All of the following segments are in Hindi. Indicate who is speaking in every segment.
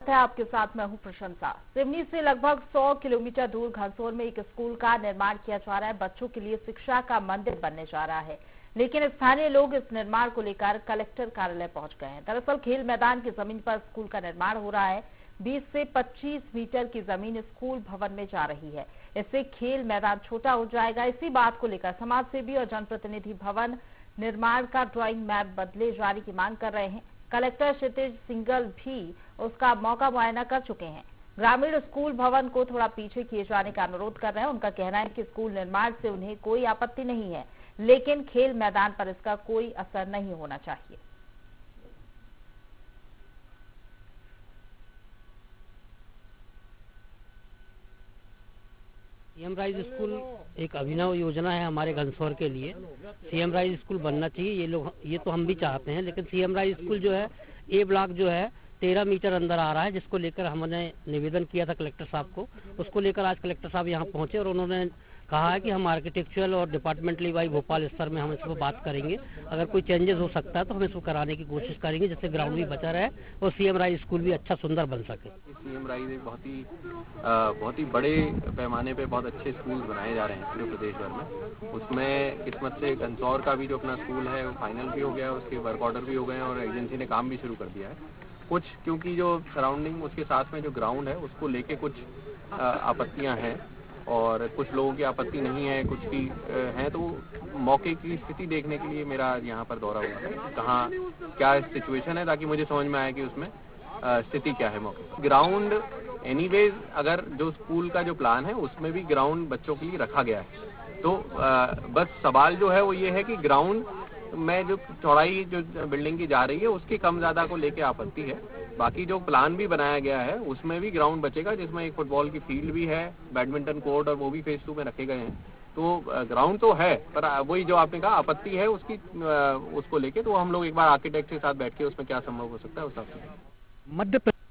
Speaker 1: है आपके साथ मैं हूं प्रशंसा। सिवनी से लगभग 100 किलोमीटर दूर घनसोर में एक स्कूल का निर्माण किया जा रहा है। बच्चों के लिए शिक्षा का मंदिर बनने जा रहा है, लेकिन स्थानीय लोग इस निर्माण को लेकर कलेक्टर कार्यालय पहुंच गए हैं। दरअसल खेल मैदान की जमीन पर स्कूल का निर्माण हो रहा है। 20 से 25 मीटर की जमीन स्कूल भवन में जा रही है। इससे खेल मैदान छोटा हो जाएगा। इसी बात को लेकर समाज सेवी और जनप्रतिनिधि भवन निर्माण का ड्राइंग मैप बदले जारी की मांग कर रहे हैं। कलेक्टर क्षितिज सिंघल भी उसका मौका मुआयना कर चुके हैं। ग्रामीण स्कूल भवन को थोड़ा पीछे किए जाने का अनुरोध कर रहे हैं। उनका कहना है कि स्कूल निर्माण से उन्हें कोई आपत्ति नहीं है, लेकिन खेल मैदान पर इसका कोई असर नहीं होना चाहिए।
Speaker 2: सीएम राइज स्कूल एक अभिनव योजना है हमारे घनसौर के लिए। सीएम राइज स्कूल बनना चाहिए, ये तो हम भी चाहते हैं, लेकिन सीएम राइज स्कूल जो है ए ब्लॉक जो है 13 मीटर अंदर आ रहा है, जिसको लेकर हमने निवेदन किया था कलेक्टर साहब को। उसको लेकर आज कलेक्टर साहब यहाँ पहुंचे और उन्होंने कहा है कि हम आर्किटेक्चरल और डिपार्टमेंटली वाइज भोपाल स्तर में हम इसको बात करेंगे। अगर कोई चेंजेस हो सकता है तो हम इसको कराने की कोशिश करेंगे, जिससे ग्राउंड भी बचा रहे और सीएम राइज स्कूल भी अच्छा सुंदर बन सके।
Speaker 3: सीएम राइज एक बहुत ही बड़े पैमाने पे बहुत अच्छे स्कूल बनाए जा रहे हैं पूरे प्रदेश भर में। उसमें किस्मत से घनसौर का भी जो अपना स्कूल है वो फाइनल भी हो गया है, उसके वर्क ऑर्डर भी हो गए हैं और एजेंसी ने काम भी शुरू कर दिया है। कुछ क्योंकि जो सराउंडिंग उसके साथ में जो ग्राउंड है उसको लेके कुछ आपत्तियां हैं और कुछ लोगों की आपत्ति नहीं है, कुछ की है, तो मौके की स्थिति देखने के लिए मेरा यहाँ पर दौरा हुआ है। कहाँ क्या सिचुएशन है ताकि मुझे समझ में आए कि उसमें स्थिति क्या है मौके। ग्राउंड एनीवेज अगर जो स्कूल का जो प्लान है उसमें भी ग्राउंड बच्चों के लिए रखा गया है, तो बस सवाल जो है वो ये है कि ग्राउंड में जो चौड़ाई जो बिल्डिंग की जा रही है उसकी कम ज्यादा को लेके आपत्ति है। बाकी जो प्लान भी बनाया गया है उसमें भी ग्राउंड बचेगा, जिसमें एक फुटबॉल की फील्ड भी है, बैडमिंटन कोर्ट, और वो भी फेज 2 में रखे गए हैं। तो ग्राउंड तो है, पर वही जो आपने कहा आपत्ति है उसकी उसको लेके, तो हम लोग एक बार आर्किटेक्ट के साथ बैठ के उसमें क्या संभव हो सकता है उस हिसाब से।
Speaker 4: मध्य प्रदेश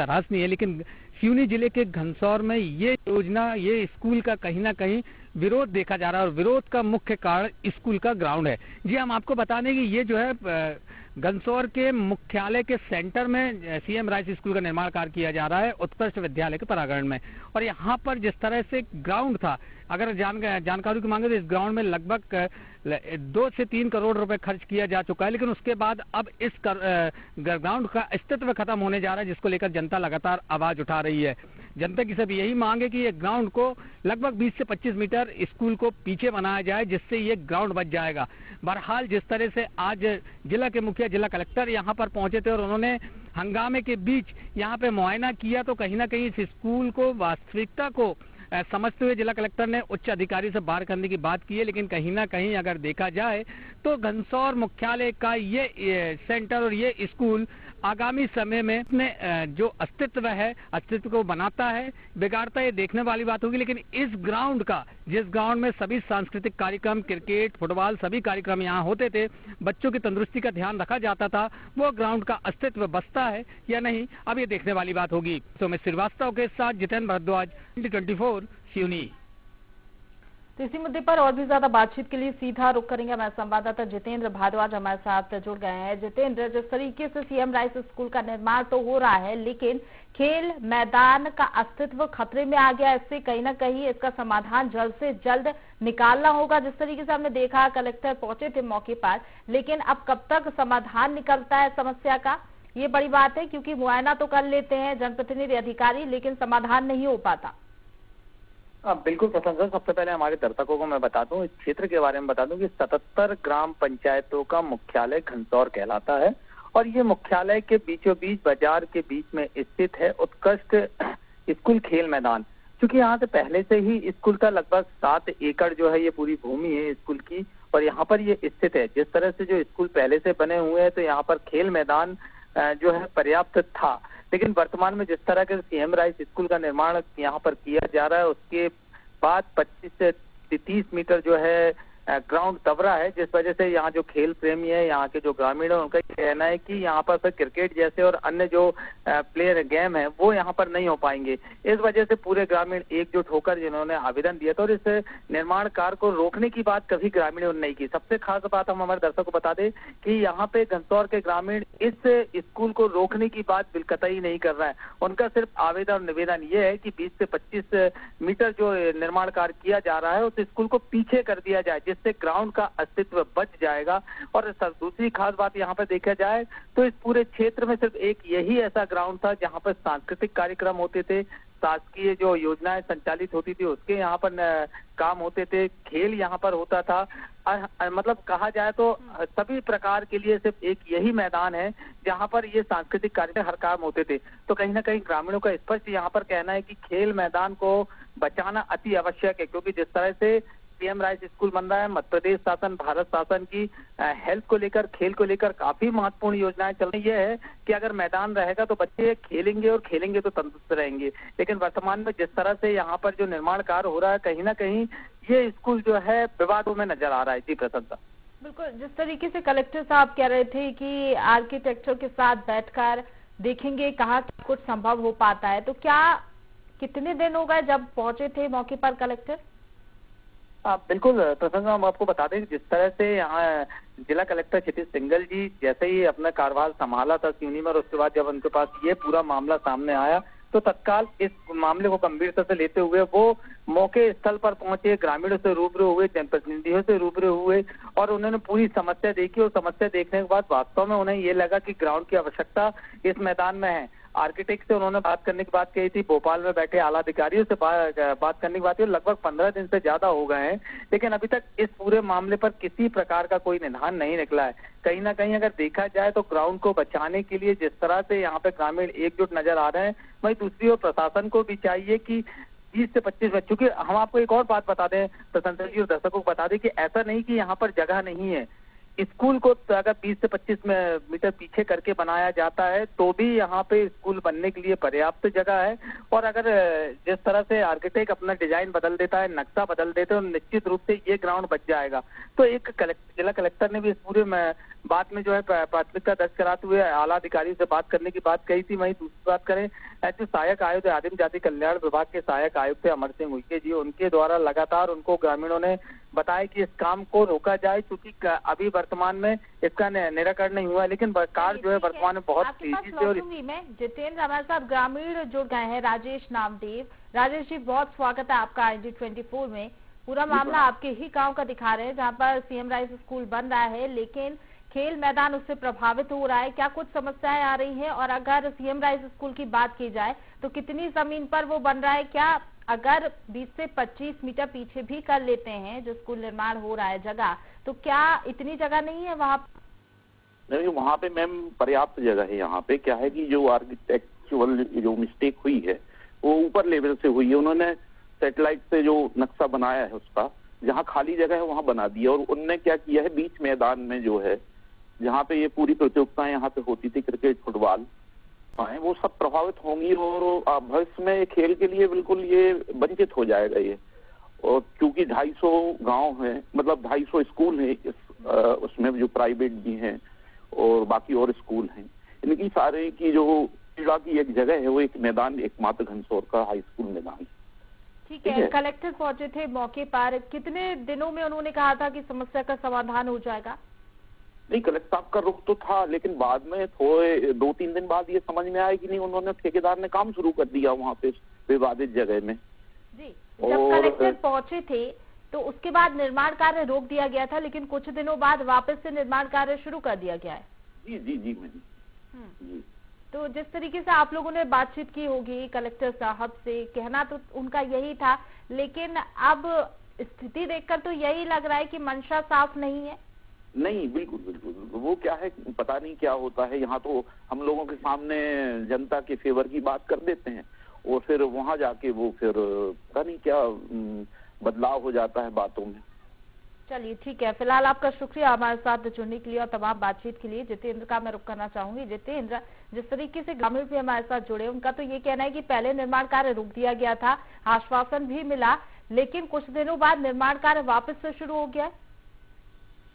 Speaker 4: रास नहीं है, लेकिन सिवनी जिले के घनसौर में ये योजना, ये स्कूल का कहीं ना कहीं विरोध देखा जा रहा है और विरोध का मुख्य कारण स्कूल का ग्राउंड है। जी हम आपको बता दें कि ये जो है घनसौर के मुख्यालय के सेंटर में सीएम राइज स्कूल का निर्माण कार्य किया जा रहा है, उत्कृष्ट विद्यालय के प्रांगण में। और यहाँ पर जिस तरह से ग्राउंड था, अगर जानकारी की मांगे तो इस ग्राउंड में लगभग 2 से 3 करोड़ रुपए खर्च किया जा चुका है, लेकिन उसके बाद अब इस ग्राउंड का अस्तित्व खत्म होने जा रहा है, जिसको लेकर जनता लगातार आवाज उठा रही है। जनता की सब यही मांग है कि ये ग्राउंड को लगभग 20 से 25 मीटर स्कूल को पीछे बनाया जाए, जिससे ये ग्राउंड बच जाएगा। बहरहाल जिस तरह से आज जिला के मुखिया, जिला कलेक्टर यहाँ पर पहुंचे थे और उन्होंने हंगामे के बीच यहाँ पे मुआयना किया, तो कहीं ना कहीं इस स्कूल को वास्तविकता को समझते हुए जिला कलेक्टर ने उच्च अधिकारी से बात करने की बात की है। लेकिन कहीं ना कहीं अगर देखा जाए तो घनसौर मुख्यालय का ये सेंटर और ये स्कूल आगामी समय में अपने जो अस्तित्व है, अस्तित्व को बनाता है, बिगाड़ता है, देखने वाली बात होगी। लेकिन इस ग्राउंड का, जिस ग्राउंड में सभी सांस्कृतिक कार्यक्रम, क्रिकेट, फुटबॉल, सभी कार्यक्रम यहाँ होते थे, बच्चों की तंदुरुस्ती का ध्यान रखा जाता था, वो ग्राउंड का अस्तित्व बचता है या नहीं, अब ये देखने वाली बात होगी। तो मैं श्रीवास्तव के साथ जितेंद्र भारद्वाज, 2024 सिवनी।
Speaker 1: तो इसी मुद्दे पर और भी ज्यादा बातचीत के लिए सीधा रुख करेंगे। हमारे संवाददाता जितेंद्र भारद्वाज हमारे साथ जुड़ गए हैं। जितेंद्र, जिस तरीके से सीएम राइज स्कूल का निर्माण तो हो रहा है, लेकिन खेल मैदान का अस्तित्व खतरे में आ गया, इससे कहीं ना कहीं इसका समाधान जल्द से जल्द निकालना होगा। जिस तरीके से हमने देखा कलेक्टर पहुंचे थे मौके पर, लेकिन अब कब तक समाधान निकलता है समस्या का, ये बड़ी बात है, क्योंकि मुआयना तो कर लेते हैं जनप्रतिनिधि अधिकारी, लेकिन समाधान नहीं हो पाता।
Speaker 5: बिल्कुल प्रशंसा। सबसे पहले हमारे दर्शकों को मैं बता दूं, इस क्षेत्र के बारे में बता दूं कि 77 ग्राम पंचायतों का मुख्यालय घनसौर कहलाता है और ये मुख्यालय के बीचों बीच बाजार के बीच में स्थित है उत्कृष्ट स्कूल खेल मैदान। क्योंकि यहाँ से पहले से ही स्कूल का लगभग 7 एकड़ जो है ये पूरी भूमि है स्कूल की, और यहाँ पर ये स्थित है। जिस तरह से जो स्कूल पहले से बने हुए हैं तो यहाँ पर खेल मैदान जो है पर्याप्त था, लेकिन वर्तमान में जिस तरह के सीएम राइज स्कूल का निर्माण यहाँ पर किया जा रहा है, उसके बाद 25 से 30 मीटर जो है ग्राउंड दब रहा है, जिस वजह से यहाँ जो खेल प्रेमी है, यहाँ के जो ग्रामीण है, उनका कहना है कि यहाँ पर फिर क्रिकेट जैसे और अन्य जो प्लेयर गेम है वो यहाँ पर नहीं हो पाएंगे। इस वजह से पूरे ग्रामीण एकजुट होकर जिन्होंने आवेदन दिया था और इस निर्माण कार्य को रोकने की बात कभी ग्रामीणों ने नहीं की। सबसे खास बात हम हमारे दर्शकों को बता दें कि यहाँ पे घनसौर के ग्रामीण इस स्कूल को रोकने की बात बिल्कुल नहीं कर रहा है। उनका सिर्फ आवेदन और निवेदन ये है कि 20 से 25 मीटर जो निर्माण कार्य किया जा रहा है उस स्कूल को पीछे कर दिया जाए, जिससे ग्राउंड का अस्तित्व बच जाएगा। और दूसरी खास बात यहाँ पर देखा जाए तो इस पूरे क्षेत्र में सिर्फ एक यही ऐसा ग्राउंड था जहाँ पर सांस्कृतिक कार्यक्रम होते थे, शासकीय जो योजनाएं संचालित होती थी उसके यहाँ पर काम होते थे, खेल यहाँ पर होता था। मतलब कहा जाए तो सभी प्रकार के लिए सिर्फ एक यही मैदान है जहाँ पर ये सांस्कृतिक कार्यक्रम हर काम होते थे। तो कहीं ना कहीं ग्रामीणों का स्पष्ट यहाँ पर कहना है कि खेल मैदान को बचाना अति आवश्यक है, क्योंकि जिस तरह से सीएम राइज स्कूल बन रहा है, मध्य प्रदेश शासन, भारत शासन की हेल्थ को लेकर, खेल को लेकर काफी महत्वपूर्ण योजनाएं चल रही है कि अगर मैदान रहेगा तो बच्चे खेलेंगे और खेलेंगे तो तंदुरुस्त रहेंगे। लेकिन वर्तमान में जिस तरह से यहाँ पर जो निर्माण कार्य हो रहा है, कहीं ना कहीं ये स्कूल जो है विवादों में नजर आ रहा है। जी प्रशंसा।
Speaker 1: बिल्कुल, जिस तरीके से कलेक्टर साहब कह रहे थे कि आर्किटेक्चर के साथ बैठकर देखेंगे कहाँ कुछ संभव हो पाता है, तो क्या कितने दिन हो गए जब पहुंचे थे मौके पर कलेक्टर?
Speaker 5: बिल्कुल प्रशंसा, हम आपको बता दें जिस तरह से यहाँ जिला कलेक्टर क्षितिज सिंघल जी जैसे ही अपना कार्यभार संभाला था सिवनी में, और उसके बाद जब उनके पास ये पूरा मामला सामने आया तो तत्काल इस मामले को गंभीरता से लेते हुए वो मौके स्थल पर पहुंचे, ग्रामीणों से रूबरू हुए, जनप्रतिनिधियों से रूबरू हुए और उन्होंने पूरी समस्या देखी। और समस्या देखने के बाद वास्तव में उन्हें ये लगा कि ग्राउंड की आवश्यकता इस मैदान में है। आर्किटेक्ट से उन्होंने बात करने की बात कही थी, भोपाल में बैठे आला अधिकारियों से बात करने की बात की, लगभग 15 दिन से ज्यादा हो गए हैं, लेकिन अभी तक इस पूरे मामले पर किसी प्रकार का कोई निदान नहीं निकला है। कहीं ना कहीं अगर देखा जाए तो ग्राउंड को बचाने के लिए जिस तरह से यहाँ पे ग्रामीण एकजुट नजर आ रहे हैं, वहीं दूसरी ओर प्रशासन को भी चाहिए कि 20 से 25 में, चूंकि हम आपको एक और बात बता दें प्रशंसा जी और दर्शकों को बता दें कि ऐसा नहीं कि यहाँ पर जगह नहीं है। स्कूल को अगर 20 से 25 मीटर पीछे करके बनाया जाता है तो भी यहाँ पे स्कूल बनने के लिए पर्याप्त जगह है। और अगर जिस तरह से आर्किटेक्ट अपना डिजाइन बदल देता है, नक्शा बदल देते हैं, तो निश्चित रूप से ये ग्राउंड बच जाएगा। तो एक जिला कलेक्टर ने भी इस पूरे बात में जो है प्राथमिकता दर्ज कराते हुए आला अधिकारियों से बात करने की बात कही थी। वहीं दूसरी बात करें, जो सहायक आयुक्त आदिम जाति कल्याण विभाग के सहायक आयुक्त थे अमर सिंह उइके जी, उनके द्वारा लगातार उनको ग्रामीणों ने बताया कि इस काम को रोका जाए, क्योंकि अभी वर्तमान में इसका निराकरण नहीं हुआ है। लेकिन कार्य जो है वर्तमान में बहुत तेजी से। और
Speaker 1: मैं जितेंद्र हमारे साथ ग्रामीण जुड़ गए हैं, राजेश नामदेव। राजेश जी, बहुत स्वागत है आपका IG24 में। पूरा मामला आपके ही गांव का दिखा रहे हैं जहां पर सीएम राइज स्कूल बन रहा है, लेकिन खेल मैदान उससे प्रभावित हो रहा है। क्या कुछ समस्याएं आ रही हैं? और अगर सीएम राइज स्कूल की बात की जाए तो कितनी जमीन पर वो बन रहा है? क्या अगर 20 से 25 मीटर पीछे भी कर लेते हैं जो स्कूल निर्माण हो रहा है जगह, तो क्या इतनी जगह नहीं है वहाँ?
Speaker 6: नहीं, वहाँ पे मैम पर्याप्त जगह है। यहाँ पे क्या है कि जो आर्किटेक्चुअल जो मिस्टेक हुई है वो ऊपर लेवल से हुई है। उन्होंने सैटेलाइट से जो नक्शा बनाया है उसका, जहाँ खाली जगह है वहाँ बना दिया। और उनने क्या किया है, बीच मैदान में जो है जहाँ पे ये पूरी प्रतियोगिताएं यहाँ पे होती थी, क्रिकेट, फुटबॉल, वो सब प्रभावित होंगी और भविष्य में खेल के लिए बिल्कुल ये वंचित हो जाएगा ये। और क्योंकि 250 गांव है, मतलब 250 स्कूल है उसमें जो प्राइवेट भी हैं और बाकी और स्कूल हैं, इनकी सारे की जो क्रीड़ा की एक जगह है वो एक मैदान एकमात्र घनसौर का हाई स्कूल मैदान।
Speaker 1: ठीक है, कलेक्टर पहुंचे थे मौके पर, कितने दिनों में उन्होंने कहा था कि समस्या का समाधान हो जाएगा?
Speaker 6: नहीं, कलेक्टर साहब का रुख तो था, लेकिन बाद में थोड़े 2-3 दिन बाद ये समझ में आया कि नहीं, उन्होंने ठेकेदार ने काम शुरू कर दिया वहाँ पे विवादित जगह में।
Speaker 1: जी, जब कलेक्टर पहुंचे थे तो उसके बाद निर्माण कार्य रोक दिया गया था, लेकिन कुछ दिनों बाद वापस से निर्माण कार्य शुरू कर दिया गया है।
Speaker 6: जी जी जी मैम जी।
Speaker 1: तो जिस तरीके से आप लोगों ने बातचीत की होगी कलेक्टर साहब से, कहना तो उनका यही था, लेकिन अब स्थिति देखकर तो यही लग रहा है कि मंशा साफ नहीं है।
Speaker 6: नहीं, बिल्कुल बिल्कुल, वो क्या है पता नहीं क्या होता है। यहाँ तो हम लोगों के सामने जनता के फेवर की बात कर देते हैं और फिर वहां जाके वो फिर पता नहीं क्या बदलाव हो जाता है बातों में।
Speaker 1: चलिए ठीक है, फिलहाल आपका शुक्रिया हमारे साथ जुड़ने के लिए और तमाम बातचीत के लिए। जितेंद्र का मैं रुख करना चाहूंगी। जितेंद्र, जिस तरीके से ग्रामीण भी हमारे साथ जुड़े, उनका तो ये कहना है कि पहले निर्माण कार्य रोक दिया गया था, आश्वासन भी मिला, लेकिन कुछ दिनों बाद निर्माण कार्य वापस से शुरू हो गया।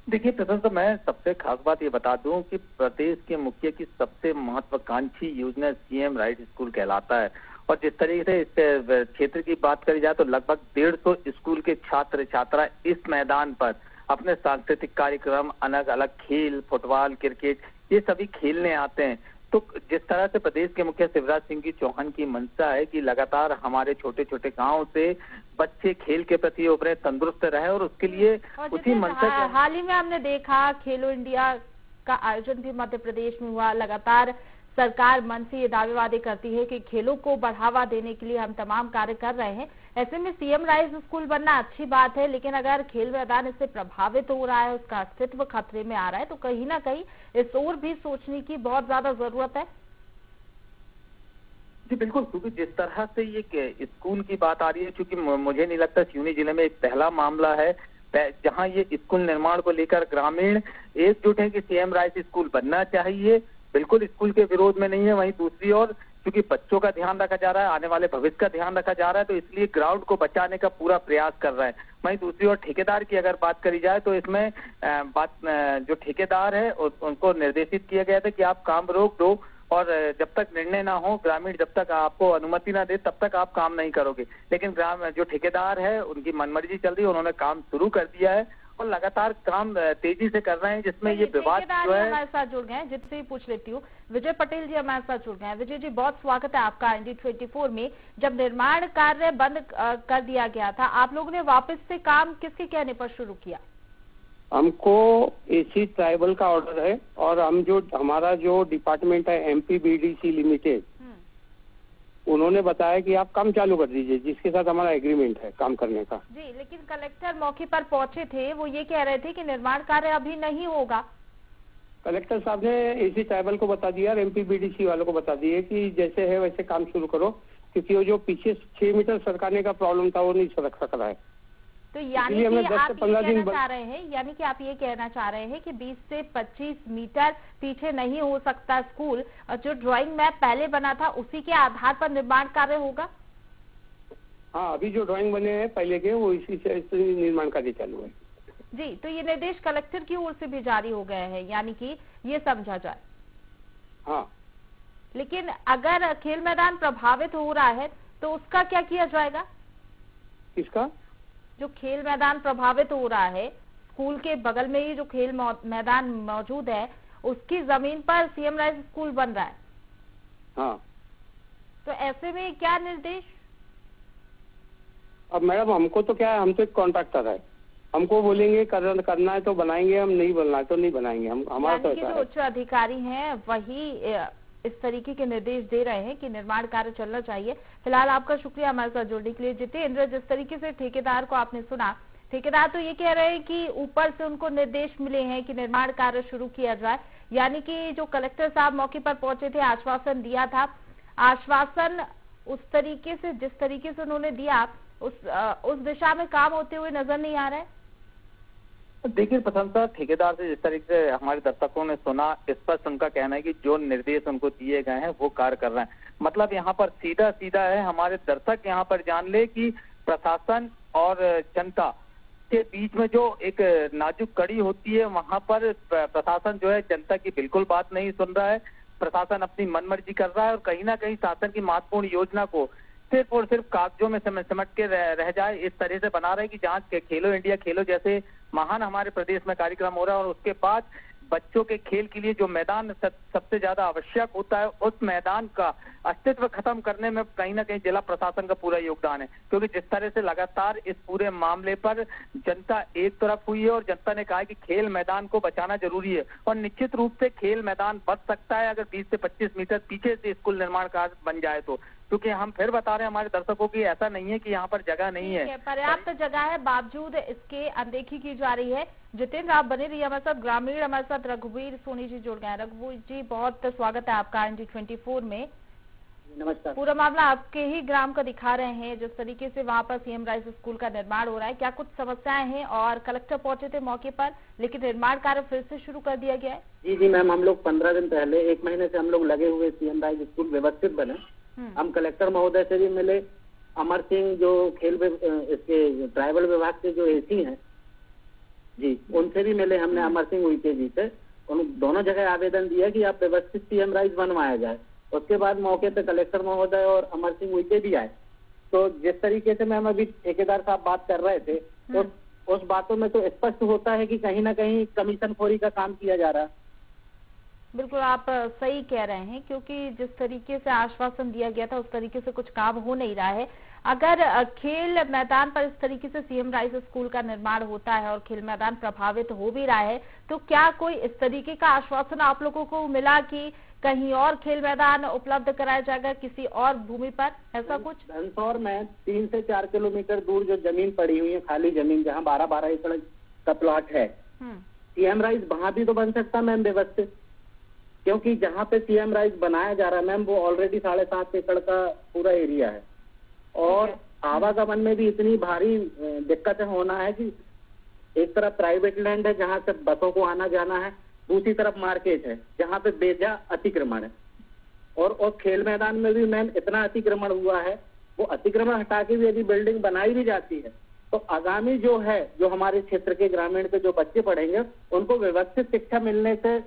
Speaker 5: देखिए प्रथम तो मैं सबसे खास बात ये बता दूं कि प्रदेश के मुखिया की सबसे महत्वाकांक्षी योजना सीएम राइट स्कूल कहलाता है। और जिस तरीके से इस क्षेत्र की बात करी जाए तो लगभग 150 स्कूल के छात्र छात्रा इस मैदान पर अपने सांस्कृतिक कार्यक्रम, अलग अलग खेल, फुटबॉल, क्रिकेट, ये सभी खेलने आते हैं। तो जिस तरह से प्रदेश के मुखिया शिवराज सिंह चौहान की मंशा है कि लगातार हमारे छोटे छोटे गांव से बच्चे खेल के प्रति उभरे, तंदुरुस्त रहे, और उसके लिए उसी मंशा
Speaker 1: हाल ही में हमने देखा खेलो इंडिया का आयोजन भी मध्य प्रदेश में हुआ। लगातार सरकार मन से ये दावे वादे करती है कि खेलों को बढ़ावा देने के लिए हम तमाम कार्य कर रहे हैं। ऐसे में सीएम राइज स्कूल बनना अच्छी बात है, लेकिन अगर खेल मैदान इससे प्रभावित हो रहा है, उसका अस्तित्व खतरे में आ रहा है, तो कहीं ना कहीं इस ओर भी सोचने की बहुत ज्यादा जरूरत है।
Speaker 5: जी बिल्कुल, क्योंकि जिस तरह से ये स्कूल की बात आ रही है, क्योंकि मुझे नहीं लगता सिवनी जिले में एक पहला मामला है जहां ये स्कूल निर्माण को लेकर ग्रामीण एकजुट है कि सीएम राइज स्कूल बनना चाहिए। बिल्कुल स्कूल के विरोध में नहीं है। वहीं दूसरी ओर क्योंकि बच्चों का ध्यान रखा जा रहा है, आने वाले भविष्य का ध्यान रखा जा रहा है, तो इसलिए ग्राउंड को बचाने का पूरा प्रयास कर रहा है। वहीं दूसरी ओर ठेकेदार की अगर बात करी जाए तो इसमें जो ठेकेदार है उनको निर्देशित किया गया था कि आप काम रोक दो और जब तक निर्णय ना हो, ग्रामीण जब तक आपको अनुमति ना दे तब तक आप काम नहीं करोगे। लेकिन जो ठेकेदार है उनकी मनमर्जी चल रही है, उन्होंने काम शुरू कर दिया है और लगातार काम तेजी से कर रहे हैं, जिसमें ये विवाद जो है।
Speaker 1: हमारे साथ जुड़ गए हैं, जिससे पूछ लेती हूँ, विजय पटेल जी हमारे साथ जुड़ गए हैं। विजय जी, बहुत स्वागत है आपका ND24 में। जब निर्माण कार्य बंद कर दिया गया था, आप लोगों ने वापस से काम किसके कहने पर शुरू किया?
Speaker 7: हमको एसी ट्राइबल का ऑर्डर है और हमारा जो डिपार्टमेंट है MPBDC लिमिटेड, उन्होंने बताया कि आप काम चालू कर दीजिए, जिसके साथ हमारा एग्रीमेंट है काम करने का।
Speaker 1: जी, लेकिन कलेक्टर मौके पर पहुंचे थे, वो ये कह रहे थे कि निर्माण कार्य अभी नहीं होगा।
Speaker 7: कलेक्टर साहब ने एसी ट्राइबल को बता दिया और MPBDC वालों को बता दिया कि जैसे है वैसे काम शुरू करो, क्योंकि वो जो पीछे 6 मीटर सरकाने का प्रॉब्लम था वो नहीं सरक सक रहा है।
Speaker 1: तो यानी कि आप ये कहना चाह रहे हैं, यानी कि आप ये कहना चाह रहे हैं कि 20 से 25 मीटर पीछे नहीं हो सकता स्कूल, और जो ड्राइंग मैप पहले बना था उसी के आधार पर निर्माण कार्य होगा?
Speaker 7: हाँ, अभी जो ड्राइंग बने हैं पहले के वो इसी से निर्माण कार्य चालू है।
Speaker 1: जी, तो ये निर्देश कलेक्टर की ओर से भी जारी हो गए हैं, यानी कि ये समझा जाए।
Speaker 7: हाँ,
Speaker 1: लेकिन अगर खेल मैदान प्रभावित हो रहा है तो उसका क्या किया जाएगा?
Speaker 7: किसका?
Speaker 1: जो खेल मैदान प्रभावित हो रहा है, स्कूल के बगल में ही जो खेल मैदान मौजूद है, उसकी जमीन पर सीएम राइज स्कूल बन रहा है।
Speaker 7: हाँ,
Speaker 1: तो ऐसे में क्या निर्देश?
Speaker 7: अब मैडम हमको तो क्या है, हम तो एक कॉन्ट्रैक्टर है, हमको बोलेंगे करना है तो बनाएंगे, हम नहीं बनना है तो नहीं बनाएंगे। हम हमारा तो
Speaker 1: जो उच्च अधिकारी हैं वही इस तरीके के निर्देश दे रहे हैं कि निर्माण कार्य चलना चाहिए। फिलहाल आपका शुक्रिया हमारे साथ जुड़ने के लिए। जितेंद्र, जिस तरीके से ठेकेदार को आपने सुना, ठेकेदार तो ये कह रहे हैं कि ऊपर से उनको निर्देश मिले हैं कि निर्माण कार्य शुरू किया जाए, यानी कि जो कलेक्टर साहब मौके पर पहुंचे थे, आश्वासन दिया था, आश्वासन उस तरीके से जिस तरीके से उन्होंने दिया उस दिशा में काम होते हुए नजर नहीं आ रहा है।
Speaker 5: देखिए प्रथमतः ठेकेदार से जिस तरीके से हमारे दर्शकों ने सुना, स्पष्ट उनका कहना है कि जो निर्देश उनको दिए गए हैं वो कार्य कर रहे हैं। मतलब यहाँ पर सीधा सीधा है, हमारे दर्शक यहाँ पर जान ले कि प्रशासन और जनता के बीच में जो एक नाजुक कड़ी होती है, वहां पर प्रशासन जो है जनता की बिल्कुल बात नहीं सुन रहा है। प्रशासन अपनी मनमर्जी कर रहा है और कहीं ना कहीं शासन की महत्वपूर्ण योजना को सिर्फ और सिर्फ कागजों में सिमट के रह जाए, इस तरह से बना रहे कि जहाँ खेलो इंडिया खेलो जैसे महान हमारे प्रदेश में कार्यक्रम हो रहा है और उसके बाद बच्चों के खेल के लिए जो मैदान सबसे ज्यादा आवश्यक होता है, उस मैदान का अस्तित्व खत्म करने में कहीं ना कहीं जिला प्रशासन का पूरा योगदान है। क्योंकि जिस तरह से लगातार इस पूरे मामले पर जनता एक तरफ हुई है और जनता ने कहा है कि खेल मैदान को बचाना जरूरी है और निश्चित रूप से खेल मैदान बच सकता है अगर 20 से 25 मीटर पीछे से स्कूल निर्माण कार्य बन जाए तो। क्योंकि हम फिर बता रहे हैं हमारे दर्शकों की, ऐसा नहीं है कि यहाँ पर जगह नहीं है,
Speaker 1: पर्याप्त जगह है, बावजूद इसके अनदेखी की जा रही है। जितेंद्र, आप बने रहिए हमारे साथ। ग्रामीण हमारे साथ रघुवीर सोनी जी जुड़ गए हैं। रघुवीर जी, बहुत स्वागत है आपका ND24 में।
Speaker 8: नमस्कार।
Speaker 1: पूरा मामला आपके ही ग्राम का दिखा रहे हैं, जिस तरीके से वहाँ पर सीएम राइज स्कूल का निर्माण हो रहा है, क्या कुछ समस्याएं हैं? और कलेक्टर पहुंचे थे मौके पर, लेकिन निर्माण कार्य फिर से शुरू कर दिया गया है।
Speaker 8: जी मैम, हम लोग 15 दिन पहले, 1 महीने से हम लोग लगे हुए सीएम राइज स्कूल व्यवस्थित बने। हम कलेक्टर महोदय से भी मिले, अमर सिंह जो खेल इसके ट्राइबल विभाग के जो AC हैं जी, उनसे भी मिले हमने, अमर सिंह उइके जी से। उन दोनों जगह आवेदन दिया कि आप व्यवस्थित सीएम राइज बनवाया जाए। उसके बाद मौके पे कलेक्टर महोदय और अमर सिंह उइके भी आए। तो जिस तरीके से मैम अभी ठेकेदार साहब बात कर रहे थे, उस बातों में तो स्पष्ट होता है कि कहीं ना कहीं कमीशन खोरी का काम किया जा रहा है।
Speaker 1: बिल्कुल आप सही कह रहे हैं, क्योंकि जिस तरीके से आश्वासन दिया गया था उस तरीके से कुछ काम हो नहीं रहा है। अगर खेल मैदान पर इस तरीके से सीएम राइज स्कूल का निर्माण होता है और खेल मैदान प्रभावित हो भी रहा है, तो क्या कोई इस तरीके का आश्वासन आप लोगों को मिला कि कहीं और खेल मैदान उपलब्ध कराया जाएगा किसी और भूमि पर, ऐसा कुछ?
Speaker 8: घनसौर में 3 से 4 किलोमीटर दूर जो जमीन पड़ी हुई है, खाली जमीन, जहाँ 12-12 एकड़ का प्लॉट है, सीएम राइज वहां भी तो बन सकता मैम व्यवस्थित। क्योंकि जहाँ पे सीएम राइज बनाया जा रहा है मैम, वो ऑलरेडी 7.5 एकड़ का पूरा एरिया है और आवागमन में भी इतनी भारी दिक्कतें होना है कि एक तरफ प्राइवेट लैंड है जहाँ से बसों को आना जाना है, दूसरी तरफ मार्केट है जहाँ पे बेजा अतिक्रमण है। और खेल मैदान में भी मैम इतना अतिक्रमण हुआ है, वो अतिक्रमण हटा के भी यदि बिल्डिंग बनाई भी जाती है तो आगामी जो है, जो हमारे क्षेत्र के ग्रामीण के जो बच्चे पढ़ेंगे, उनको व्यवस्थित शिक्षा मिलने से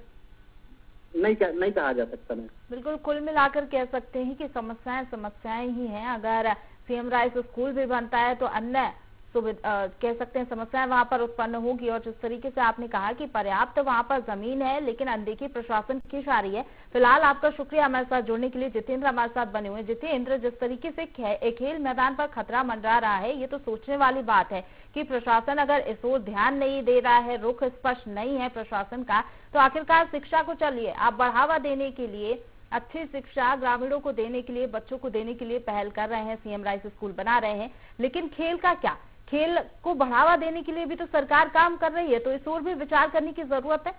Speaker 8: नहीं कहा जा सकता है।
Speaker 1: बिल्कुल, कुल मिलाकर कह सकते हैं कि समस्याएं ही हैं। अगर सीएम राइज स्कूल भी बनता है तो अन्य कह सकते हैं समस्याएं वहां पर उत्पन्न होगी। और जिस तरीके से आपने कहा कि पर्याप्त वहां पर जमीन है लेकिन अनदेखी प्रशासन की जा रही है। फिलहाल आपका शुक्रिया हमारे साथ जुड़ने के लिए। जितेंद्र हमारे साथ बने हुए। जितेंद्र, जिस तरीके से खेल मैदान पर खतरा मंडरा रहा है, ये तो सोचने वाली बात है कि प्रशासन अगर इस ओर ध्यान नहीं दे रहा है, रुख स्पष्ट नहीं है प्रशासन का, तो आखिरकार शिक्षा को चलिए आप बढ़ावा देने के लिए, अच्छी शिक्षा ग्रामीणों को देने के लिए, बच्चों को देने के लिए पहल कर रहे हैं, सीएम राइज स्कूल बना रहे हैं, लेकिन खेल का क्या? खेल को बढ़ावा देने के लिए भी तो सरकार काम कर रही है, तो इस ओर भी विचार करने की जरूरत है।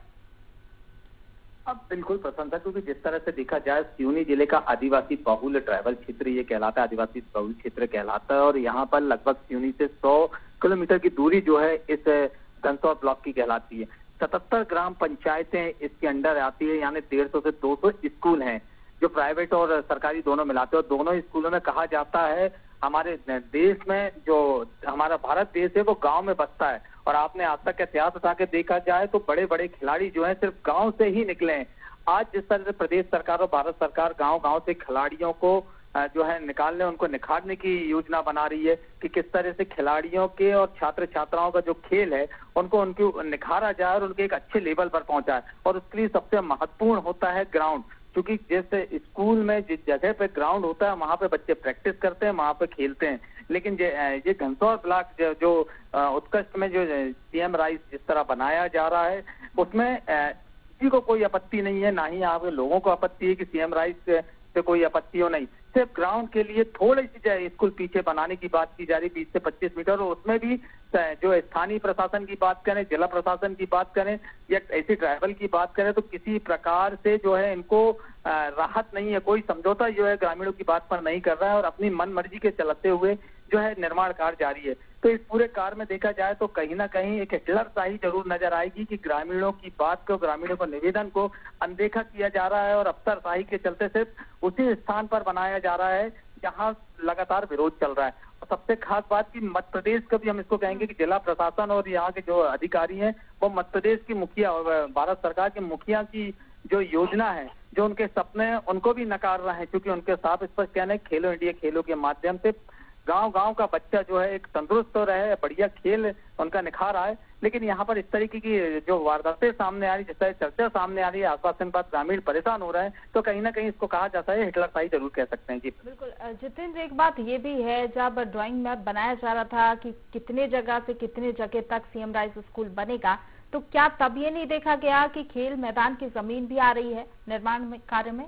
Speaker 5: अब बिल्कुल पसंद है, क्योंकि जिस तरह से देखा जाए, सिवनी जिले का आदिवासी बहुल ट्राइबल क्षेत्र ये कहलाता है, आदिवासी बहुल क्षेत्र कहलाता है और यहाँ पर लगभग सिवनी से 100 किलोमीटर की दूरी जो है इस घनसौर ब्लॉक की कहलाती है। 77 ग्राम पंचायतें इसके अंडर आती है, यानी 150 से 200 स्कूल हैं जो प्राइवेट और सरकारी दोनों मिलाते हैं। और दोनों स्कूलों में कहा जाता है, हमारे देश में जो हमारा भारत देश है वो गांव में बसता है। और आपने आज तक का इतिहास उठा के देखा जाए तो बड़े बड़े खिलाड़ी जो हैं सिर्फ गांव से ही निकले हैं। आज जिस तरह से प्रदेश सरकार और भारत सरकार गांव-गांव से खिलाड़ियों को जो है निकालने, उनको निखारने की योजना बना रही है कि किस तरह से खिलाड़ियों के और छात्र छात्राओं का जो खेल है उनको निखारा जाए और उनके एक अच्छे लेवल पर पहुंचाए। और उसके लिए सबसे महत्वपूर्ण होता है ग्राउंड, क्योंकि जैसे स्कूल में जिस जगह पे ग्राउंड होता है वहां पे बच्चे प्रैक्टिस करते हैं, वहां पे खेलते हैं। लेकिन ये घनसौर ब्लॉक जो उत्कृष्ट में जो सीएम राइज जिस तरह बनाया जा रहा है, उसमें किसी को कोई आपत्ति नहीं है, ना ही यहाँ पे लोगों को आपत्ति है कि सीएम राइज से कोई आपत्ति हो नहीं। सिर्फ ग्राउंड के लिए थोड़ी सी स्कूल पीछे बनाने की बात की जा रही, 20 से 25 मीटर, और उसमें भी जो स्थानीय प्रशासन की बात करें, जिला प्रशासन की बात करें या ऐसी ट्राइबल की बात करें, तो किसी प्रकार से जो है इनको राहत नहीं है, कोई समझौता जो है ग्रामीणों की बात पर नहीं कर रहा है और अपनी मन मर्जी के चलते हुए जो है निर्माण कार्य जारी है। तो इस पूरे कार्य में देखा जाए तो कहीं ना कहीं एक हिटलरशाही जरूर नजर आएगी कि ग्रामीणों की बात को, ग्रामीणों को निवेदन को अनदेखा किया जा रहा है और अफसरशाही के चलते सिर्फ उसी स्थान पर बनाया जा रहा है जहां लगातार विरोध चल रहा है। और सबसे खास बात कि मध्य प्रदेश का भी हम इसको कहेंगे कि जिला प्रशासन और यहाँ के जो अधिकारी हैं वो मध्य प्रदेश की मुखिया और भारत सरकार के मुखिया की जो योजना है, जो उनके सपने हैं, उनको भी नकार रहे हैं, क्योंकि उनके साफ स्पष्ट कहना है खेलो इंडिया खेलों के माध्यम से गांव-गांव का बच्चा जो है एक तंदुरुस्त तो रहे, बढ़िया खेल उनका निखार आए। लेकिन यहाँ पर इस तरीके की जो वारदातें सामने आ रही, जिस तरह चर्चा सामने आ रही है, आश्वासन पर ग्रामीण परेशान हो रहे हैं, तो कहीं ना कहीं इसको कहा जाता है हिटलरशाही जरूर कह सकते हैं। जी
Speaker 1: बिल्कुल जितेंद्र, एक बात ये भी है, जब ड्राइंग मैप बनाया जा रहा था कि कितने जगह से कितने जगह तक सीएम राइज स्कूल बनेगा, तो क्या तब ये नहीं देखा गया कि खेल मैदान की जमीन भी आ रही है निर्माण कार्य में?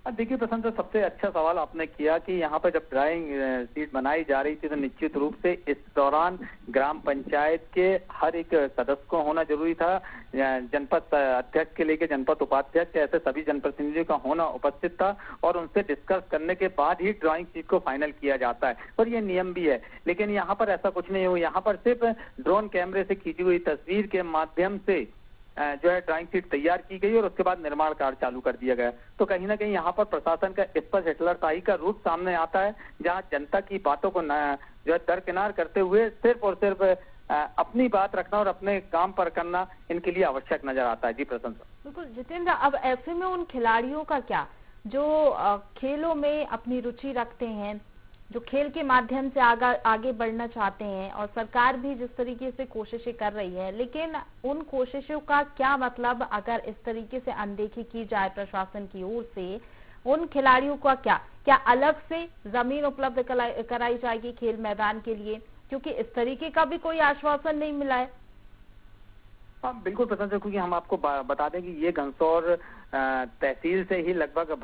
Speaker 5: देखिए प्रशांत, सबसे अच्छा सवाल आपने किया कि यहाँ पर जब ड्राइंग शीट बनाई जा रही थी तो निश्चित रूप से इस दौरान ग्राम पंचायत के हर एक सदस्य को होना जरूरी था, जनपद अध्यक्ष के लेके जनपद उपाध्यक्ष, ऐसे सभी जनप्रतिनिधियों का होना उपस्थित था और उनसे डिस्कस करने के बाद ही ड्राइंग शीट को फाइनल किया जाता है और ये नियम भी है। लेकिन यहाँ पर ऐसा कुछ नहीं हुआ, यहाँ पर सिर्फ ड्रोन कैमरे से खींची हुई तस्वीर के माध्यम से जो है ड्राइंग शीट तैयार की गई और उसके बाद निर्माण कार्य चालू कर दिया गया। तो कहीं ना कहीं यहाँ पर प्रशासन का स्पष्ट हिटलरशाही का रूप सामने आता है, जहाँ जनता की बातों को जो है दरकिनार करते हुए सिर्फ और सिर्फ अपनी बात रखना और अपने काम पर करना इनके लिए आवश्यक नजर आता है। जी प्रशंसा।
Speaker 1: बिल्कुल जितेंद्र, अब ऐसे में उन खिलाड़ियों का क्या जो खेलों में अपनी रुचि रखते हैं, जो खेल के माध्यम से आगे बढ़ना चाहते हैं, और सरकार भी जिस तरीके से कोशिशें कर रही है, लेकिन उन कोशिशों का क्या मतलब अगर इस तरीके से अनदेखी की जाए प्रशासन की ओर से, उन खिलाड़ियों का क्या अलग से जमीन उपलब्ध कराई जाएगी खेल मैदान के लिए, क्योंकि इस तरीके का भी कोई आश्वासन नहीं मिला है।
Speaker 5: हाँ बिल्कुल प्रशंसा, क्योंकि हम आपको बता दें कि ये घनसौर तहसील से ही लगभग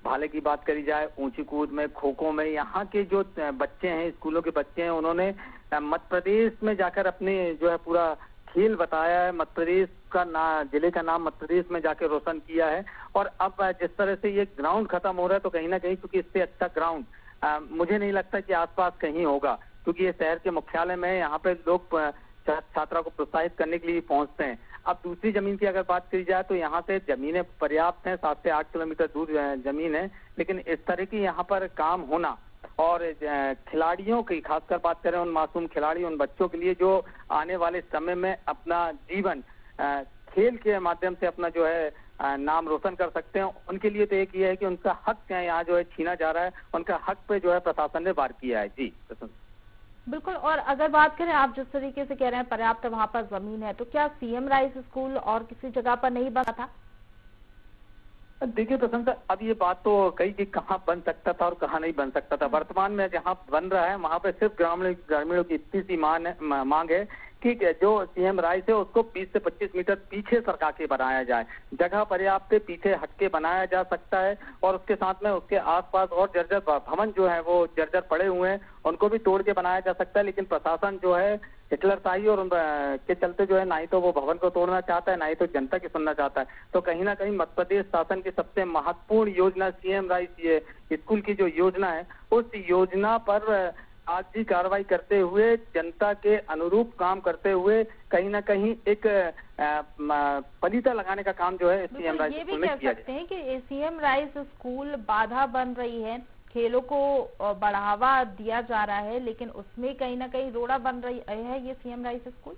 Speaker 5: भाले की बात करी जाए, ऊंची कूद में, खो खो में, यहाँ के जो बच्चे हैं, स्कूलों के बच्चे हैं, उन्होंने मध्य प्रदेश में जाकर अपने जो है पूरा खेल बताया है। मध्य प्रदेश का जिले का नाम मध्य प्रदेश में जाकर रोशन किया है। और अब जिस तरह से ये ग्राउंड खत्म हो रहा है, तो कहीं ना कहीं क्योंकि इससे अच्छा ग्राउंड मुझे नहीं लगता कि आसपास कहीं होगा, क्योंकि ये शहर के मुख्यालय में, यहाँ पे लोग छात्रा को प्रोत्साहित करने के लिए पहुंचते हैं। अब दूसरी जमीन की अगर बात करी जाए तो यहाँ से जमीनें पर्याप्त हैं, 7 से 8 किलोमीटर दूर जमीन है, लेकिन इस तरह की यहाँ पर काम होना और खिलाड़ियों की खासकर बात करें, उन मासूम खिलाड़ी, उन बच्चों के लिए जो आने वाले समय में अपना जीवन खेल के माध्यम से अपना जो है नाम रोशन कर सकते हैं, उनके लिए तो एक ये है कि उनका हक यहाँ जो है छीना जा रहा है, उनका हक पे जो है प्रशासन ने वार किया है। जी
Speaker 1: बिल्कुल। और अगर बात करें, आप जिस तरीके से कह रहे हैं पर्याप्त वहां पर जमीन है, तो क्या सीएम राइस स्कूल और किसी जगह पर नहीं बना था?
Speaker 5: देखिए प्रशंसा, अब ये बात तो कई कि कहाँ बन सकता था और कहाँ नहीं बन सकता था। वर्तमान में जहाँ बन रहा है वहां पे सिर्फ ग्रामीणों की इतनी सी मांग है कि जो सीएम राइस है उसको 20 से 25 मीटर पीछे सरका के बनाया जाए। जगह पर्याप्त है, पीछे हटके बनाया जा सकता है, और उसके साथ में उसके आसपास और जर्जर भवन जो है वो जर्जर पड़े हुए हैं, उनको भी तोड़ के बनाया जा सकता है। लेकिन प्रशासन जो है हिटलरशाही और के चलते जो है ना ही तो वो भवन को तोड़ना चाहता है, ना ही तो जनता की सुनना चाहता है। तो कहीं ना कहीं मध्य प्रदेश शासन की सबसे महत्वपूर्ण योजना सीएम राइस ये स्कूल की जो योजना है, उस योजना पर आज भी कार्रवाई करते हुए, जनता के अनुरूप काम करते हुए, कहीं ना कहीं एक पलीता लगाने का काम जो है सीएम राइस स्कूल में किया।
Speaker 1: ये भी कह सकते हैं कि सीएम राइस स्कूल बाधा बन रही है, खेलों को बढ़ावा दिया जा रहा है, लेकिन उसमें कहीं ना कहीं रोड़ा बन रही है ये सीएम राइस स्कूल।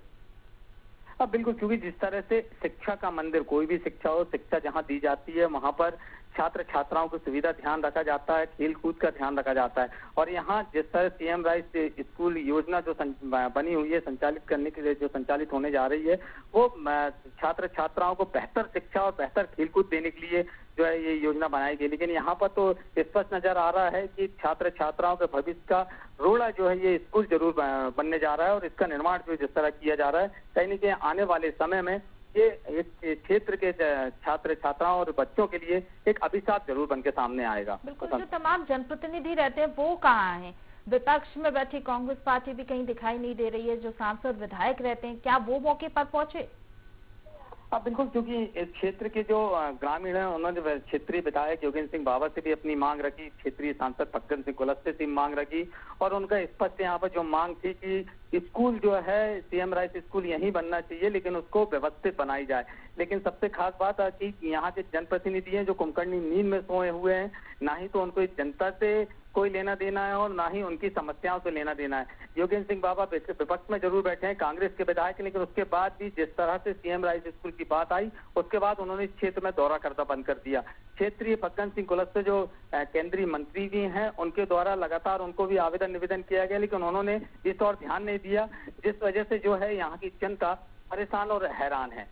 Speaker 5: अब बिल्कुल, क्योंकि जिस तरह से शिक्षा का मंदिर, कोई भी शिक्षा हो, शिक्षा जहाँ दी जाती है वहां पर छात्र छात्राओं की सुविधा ध्यान रखा जाता है, खेल कूद का ध्यान रखा जाता है। और यहाँ जिस तरह सीएम राइस स्कूल योजना जो बनी हुई है, संचालित करने के लिए जो संचालित होने जा रही है, वो छात्र छात्राओं को बेहतर शिक्षा और बेहतर खेल कूद देने के लिए जो है ये योजना बनाई गई। लेकिन यहाँ पर तो स्पष्ट नजर आ रहा है कि छात्र छात्राओं के भविष्य का रोड़ा जो है ये स्कूल जरूर बनने जा रहा है, और इसका निर्माण जो जिस तरह किया जा रहा है, कहीं ना कहीं आने वाले समय में ये क्षेत्र के छात्र छात्राओं और बच्चों के लिए एक अभिशाप जरूर बन के सामने आएगा।
Speaker 1: बिल्कुल। जो तमाम जनप्रतिनिधि रहते हैं वो कहाँ हैं? विपक्ष में बैठी कांग्रेस पार्टी भी कहीं दिखाई नहीं दे रही है। जो सांसद विधायक रहते हैं, क्या वो मौके पर पहुंचे?
Speaker 5: अब बिल्कुल, क्योंकि इस क्षेत्र के जो ग्रामीण हैं, उन्होंने क्षेत्रीय विधायक योगेंद्र सिंह बाबा से भी अपनी मांग रखी, क्षेत्रीय सांसद फग्गन सिंह कुलस्ते से मांग रखी, और उनका स्पष्ट यहाँ पर जो मांग थी कि स्कूल जो है सीएम राइस स्कूल यहीं बनना चाहिए, लेकिन उसको व्यवस्थित बनाई जाए। लेकिन सबसे खास बात है कि यहाँ के जनप्रतिनिधि हैं जो कुंभकर्णी नींद में सोए हुए हैं, ना ही तो उनको इस जनता से कोई लेना देना है और ना ही उनकी समस्याओं से लेना देना है। योगेंद्र सिंह बाबा विपक्ष में जरूर बैठे हैं, कांग्रेस के विधायक, लेकिन उसके बाद भी जिस तरह से सीएम राइस स्कूल की बात आई, उसके बाद उन्होंने इस क्षेत्र में दौरा करना बंद कर दिया। क्षेत्रीय फग्गन सिंह कुलस्ते जो केंद्रीय मंत्री भी हैं, उनके द्वारा लगातार उनको भी आवेदन निवेदन किया गया, लेकिन उन्होंने इस और ध्यान नहीं दिया, जिस वजह से जो है यहाँ की जनता परेशान और हैरान है।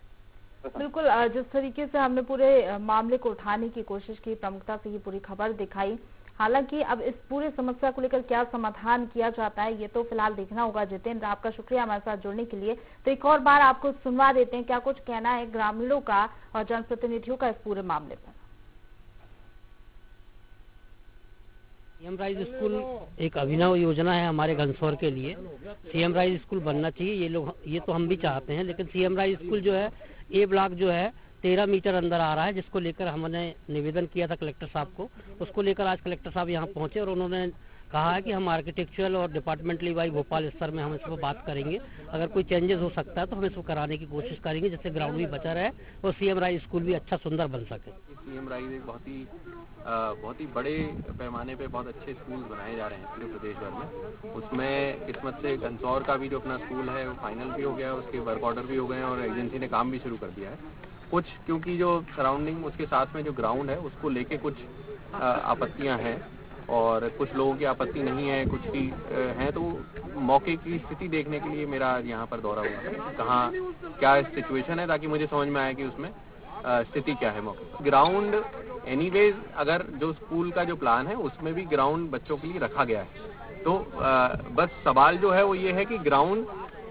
Speaker 1: बिल्कुल, जिस तरीके से हमने पूरे मामले को उठाने की कोशिश की, प्रमुखता से ये पूरी खबर दिखाई, हालांकि अब इस पूरी समस्या को लेकर क्या समाधान किया जाता है ये तो फिलहाल देखना होगा। जितेंद्र, आपका शुक्रिया हमारे साथ जुड़ने के लिए। तो एक और बार आपको सुनवा देते हैं, क्या कुछ कहना है ग्रामीणों का और जनप्रतिनिधियों का इस पूरे मामले पर।
Speaker 2: सीएम राइस स्कूल एक अभिनव योजना है हमारे घनसौर के लिए। सीएम राइस स्कूल बनना चाहिए, ये तो हम भी चाहते हैं, लेकिन सीएम राइस स्कूल जो है ए ब्लॉक जो है 13 मीटर अंदर आ रहा है, जिसको लेकर हमने निवेदन किया था कलेक्टर साहब को। उसको लेकर आज कलेक्टर साहब यहाँ पहुंचे और उन्होंने कहा है कि हम आर्किटेक्चरल और डिपार्टमेंटली वाइज भोपाल स्तर में हम इस पर बात करेंगे। अगर कोई चेंजेस हो सकता है तो हम इसको कराने की कोशिश करेंगे, जिससे ग्राउंड भी बचा रहे और सीएम राइज स्कूल भी अच्छा सुंदर बन सके।
Speaker 3: सीएम राइज एक बहुत ही बड़े पैमाने पे बहुत अच्छे स्कूल बनाए जा रहे हैं पूरे प्रदेश भर में। उसमें किस्मत से घनसौर का भी जो अपना स्कूल है वो फाइनल भी हो गया, उसके वर्क ऑर्डर भी हो गए और एजेंसी ने काम भी शुरू कर दिया है। कुछ क्योंकि जो सराउंडिंग उसके साथ में जो ग्राउंड है उसको लेके कुछ आपत्तियां हैं और कुछ लोगों की आपत्ति नहीं है, कुछ की है, तो मौके की स्थिति देखने के लिए मेरा यहाँ पर दौरा हुआ है, कहाँ क्या सिचुएशन है, ताकि मुझे समझ में आए कि उसमें स्थिति क्या है मौके। ग्राउंड एनीवेज अगर जो स्कूल का जो प्लान है उसमें भी ग्राउंड बच्चों के लिए रखा गया है, तो बस सवाल जो है वो ये है कि ग्राउंड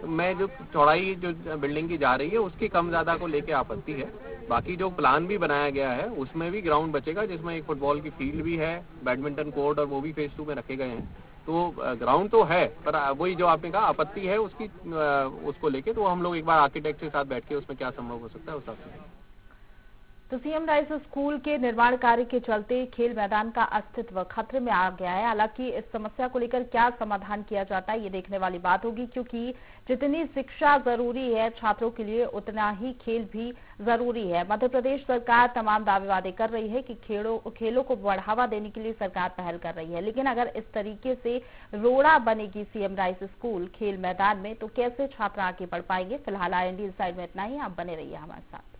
Speaker 3: में जो चौड़ाई जो बिल्डिंग की जा रही है उसकी कम ज्यादा को लेके आपत्ति है। बाकी जो प्लान भी बनाया गया है उसमें भी ग्राउंड बचेगा, जिसमें एक फुटबॉल की फील्ड भी है, बैडमिंटन कोर्ट, और वो भी फेज 2 में रखे गए हैं। तो ग्राउंड तो है, पर वही जो आपने कहा आपत्ति है उसकी उसको लेके, तो हम लोग एक बार आर्किटेक्ट के साथ बैठ के उसमें क्या संभव हो सकता है उस हिसाब से।
Speaker 1: तो सीएम राइज स्कूल के निर्माण कार्य के चलते खेल मैदान का अस्तित्व खतरे में आ गया है। हालांकि इस समस्या को लेकर क्या समाधान किया जाता है ये देखने वाली बात होगी, क्योंकि जितनी शिक्षा जरूरी है छात्रों के लिए उतना ही खेल भी जरूरी है। मध्य प्रदेश सरकार तमाम दावे वादे कर रही है कि खेलों को बढ़ावा देने के लिए सरकार पहल कर रही है, लेकिन अगर इस तरीके से रोड़ा बनेगी सीएम राइज स्कूल खेल मैदान में तो कैसे छात्र आगे बढ़ पाएंगे। फिलहाल IND इनसाइड में इतना ही, आप बने रहिए हमारे साथ।